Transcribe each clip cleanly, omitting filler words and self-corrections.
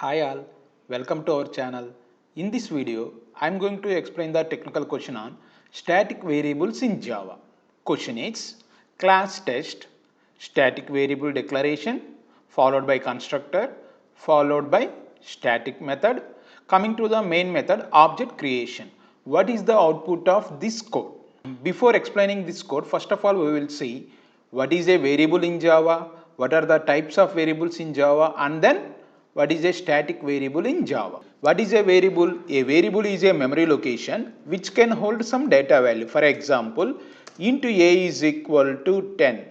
Hi all, welcome to our channel. In this video, I am going to explain the technical question on static variables in Java. Question is class test, static variable declaration, followed by constructor, followed by static method, coming to the main method object creation. What is the output of this code? Before explaining this code, first of all we will see what is a variable in Java, what are the types of variables in Java, and then what is a static variable in Java. What is a variable? A variable is a memory location which can hold some data value. For example, int a is equal to 10.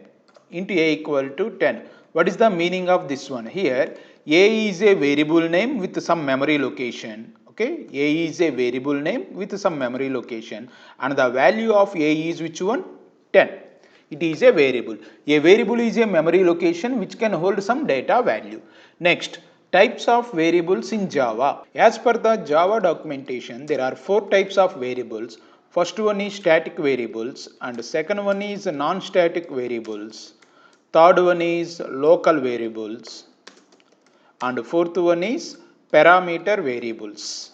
Int a equal to 10. What is the meaning of this one? Here a is a variable name with some memory location. Okay, a is a variable name with some memory location and the value of a is which one? 10. It is a variable. A variable is a memory location which can hold some data value. Next, types of variables in Java. As per the Java documentation, there are 4 types of variables. First one is static variables and second one is non-static variables. Third one is local variables and fourth one is parameter variables.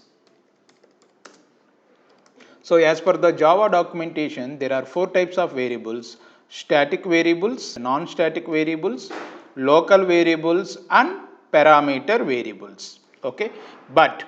So as per the Java documentation, there are 4 types of variables: static variables, non-static variables, local variables and parameter variables. Okay, but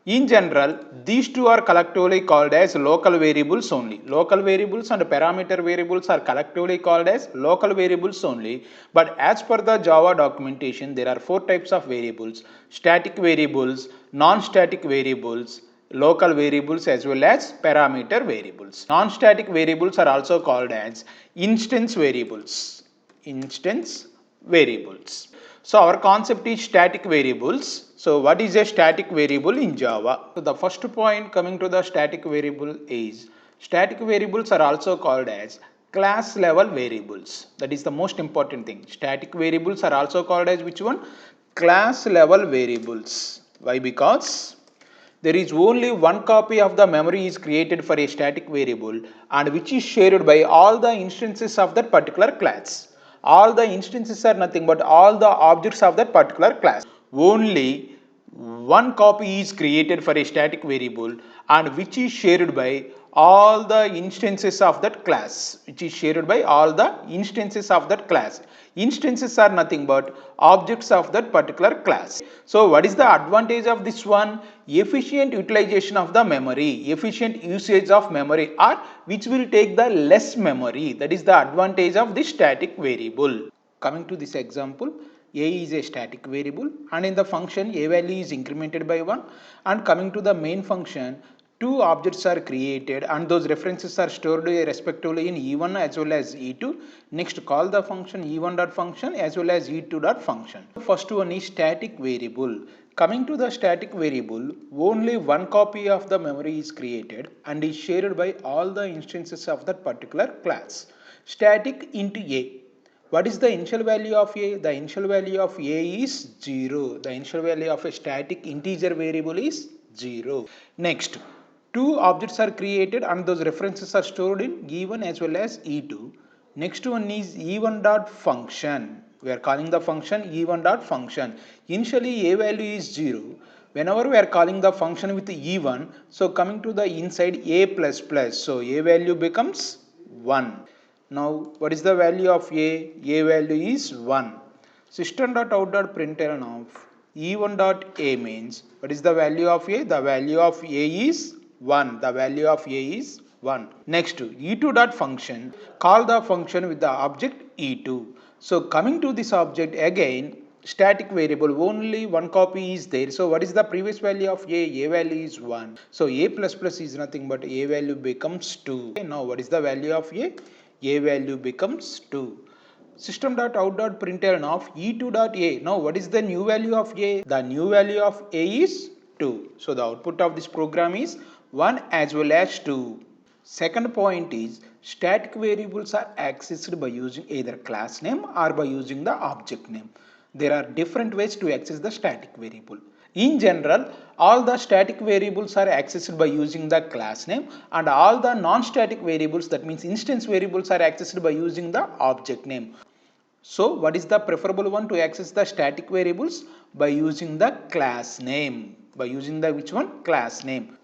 in general, these two are collectively called as local variables only. Local variables and parameter variables are collectively called as local variables only. But as per the Java documentation, there are 4 types of variables: static variables, non-static variables, local variables as well as parameter variables. Non-static variables are also called as instance variables. Instance variables. So our concept is static variables. So what is a static variable in Java? So the first point coming to the static variable is static variables are also called as class level variables. That is the most important thing. Static variables are also called as which one? Class level variables. Why? Because there is only one copy of the memory is created for a static variable and which is shared by all the instances of that particular class. All the instances are nothing but all the objects of that particular class. Only one copy is created for a static variable and which is shared by all the instances of that class. Which is shared by all the instances of that class. Instances are nothing but objects of that particular class. So what is the advantage of this one? Efficient utilization of the memory, efficient usage of memory, or which will take the less memory. That is the advantage of this static variable. Coming to this example, a is a static variable and in the function a value is incremented by 1, and coming to the main function, two objects are created and those references are stored respectively in E1 as well as E2. Next, call the function E1.function as well as E2.function. First one is static variable. Coming to the static variable, only one copy of the memory is created and is shared by all the instances of that particular class. Static into A. What is the initial value of A? The initial value of A is 0. The initial value of a static integer variable is 0. Next, two objects are created and those references are stored in E1 as well as E2. Next one is E1.function. We are calling the function E1.function. Initially a value is 0. Whenever we are calling the function with E1, so coming to the inside a plus plus, so a value becomes 1. Now what is the value of a? A value is 1. System.out.println of E1.a means what is the value of a? The value of a is 1. The value of a is 1. Next, E2.function, call the function with the object E2. So coming to this object again, static variable, only one copy is there. So what is the previous value of a? A value is 1. So a plus plus is nothing but a value becomes 2. Okay, now what is the value of a? A value becomes 2. System.out.println of E2.a. Now what is the new value of a? The new value of a is 2. So the output of this program is 1 as well as 2. Second point is static variables are accessed by using either class name or by using the object name. There are different ways to access the static variable. In general, all the static variables are accessed by using the class name and all the non-static variables, that means instance variables, are accessed by using the object name. So what is the preferable one to access the static variables? By using the class name. By using the which one? Class name.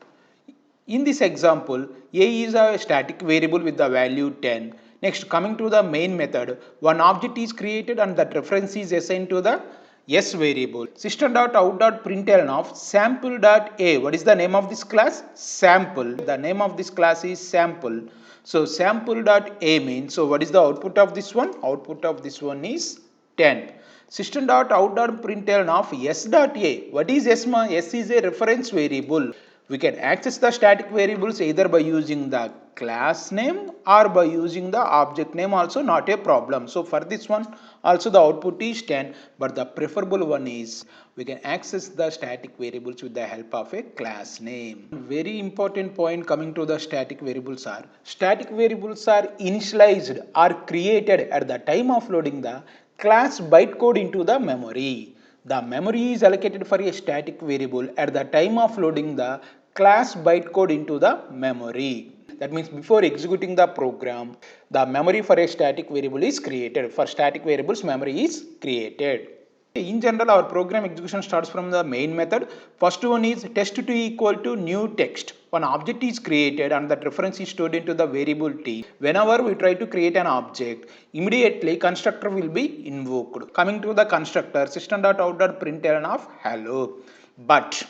In this example, A is a static variable with the value 10. Next, coming to the main method, one object is created and that reference is assigned to the S variable. System.out.println of sample.a. What is the name of this class? Sample. The name of this class is sample. So sample.a means, so what is the output of this one? Output of this one is 10. System.out.println of s.a. What is s? S is a reference variable. We can access the static variables either by using the class name or by using the object name, also not a problem. So for this one also the output is 10, but the preferable one is we can access the static variables with the help of a class name. Very important point coming to the static variables are initialized or created at the time of loading the class bytecode into the memory. The memory is allocated for a static variable at the time of loading the class bytecode into the memory. That means before executing the program, the memory for a static variable is created. For static variables, memory is created. In general, our program execution starts from the main method. First one is test2 equal to new text. One object is created and that reference is stored into the variable t. Whenever we try to create an object, immediately constructor will be invoked. Coming to the constructor, system.out.println of hello. But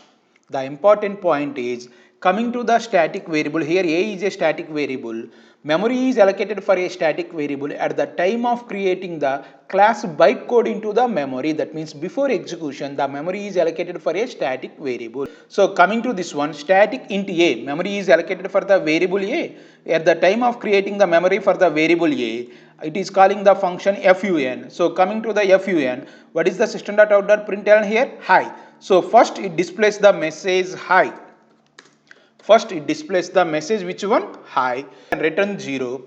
the important point is coming to the static variable. Here A is a static variable. Memory is allocated for a static variable at the time of creating the class bytecode into the memory. That means before execution, the memory is allocated for a static variable. So coming to this one, static int A, memory is allocated for the variable A. At the time of creating the memory for the variable A, it is calling the function fun. So coming to the fun, what is the system.out.println here? Hi. So first it displays the message hi. First it displays the message which one? Hi, and return 0.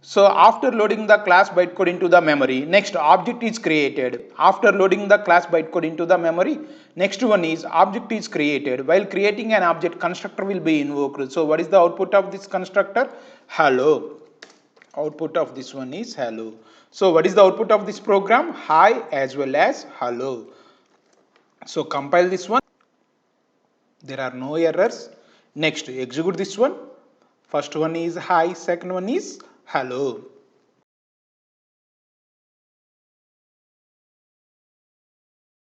So after loading the class bytecode into the memory, next object is created. After loading the class bytecode into the memory, next one is object is created. While creating an object, constructor will be invoked. So what is the output of this constructor? Hello. Output of this one is hello. So what is the output of this program? Hi as well as hello. So compile this one. There are no errors. Next, execute this one. First one is hi, second one is hello.